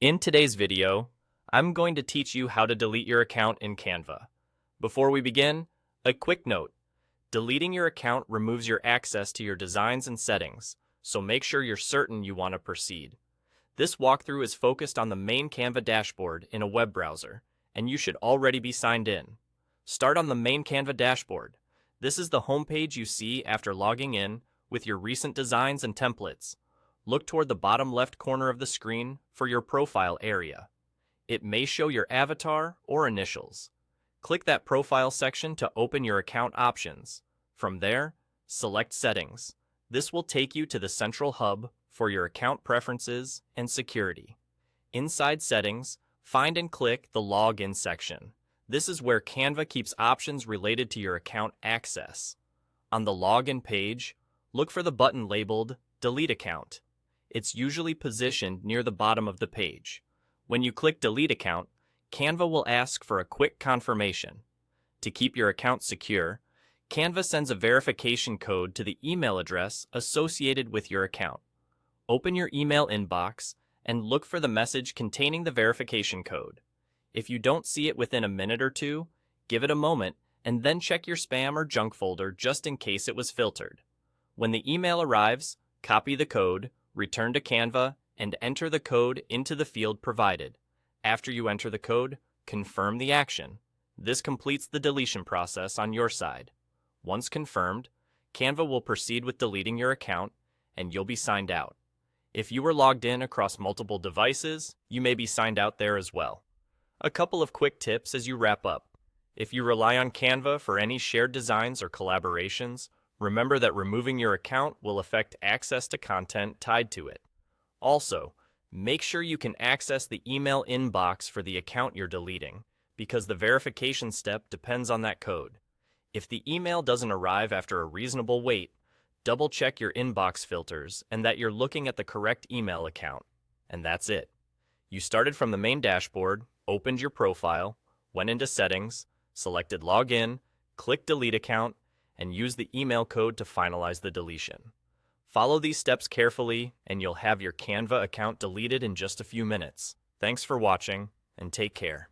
In today's video, I'm going to teach you how to delete your account in Canva. Before we begin, a quick note. Deleting your account removes your access to your designs and settings, so make sure you're certain you want to proceed. This walkthrough is focused on the main Canva dashboard in a web browser, and you should already be signed in. Start on the main Canva dashboard. This is the homepage you see after logging in with your recent designs and templates. Look toward the bottom left corner of the screen for your profile area. It may show your avatar or initials. Click that profile section to open your account options. From there, select Settings. This will take you to the central hub for your account preferences and security. Inside Settings, find and click the Login section. This is where Canva keeps options related to your account access. On the Login page, look for the button labeled Delete Account. It's usually positioned near the bottom of the page. When you click Delete Account, Canva will ask for a quick confirmation. To keep your account secure, Canva sends a verification code to the email address associated with your account. Open your email inbox and look for the message containing the verification code. If you don't see it within a minute or two, give it a moment and then check your spam or junk folder just in case it was filtered. When the email arrives, copy the code, return to Canva, and enter the code into the field provided. After you enter the code, confirm the action. This completes the deletion process on your side. Once confirmed, Canva will proceed with deleting your account, and you'll be signed out. If you were logged in across multiple devices, you may be signed out there as well. A couple of quick tips as you wrap up. If you rely on Canva for any shared designs or collaborations, remember that removing your account will affect access to content tied to it. Also, make sure you can access the email inbox for the account you're deleting, because the verification step depends on that code. If the email doesn't arrive after a reasonable wait, double-check your inbox filters and that you're looking at the correct email account. And that's it. You started from the main dashboard, opened your profile, went into Settings, selected Login, clicked Delete Account, and use the email code to finalize the deletion. Follow these steps carefully, and you'll have your Canva account deleted in just a few minutes. Thanks for watching, and take care.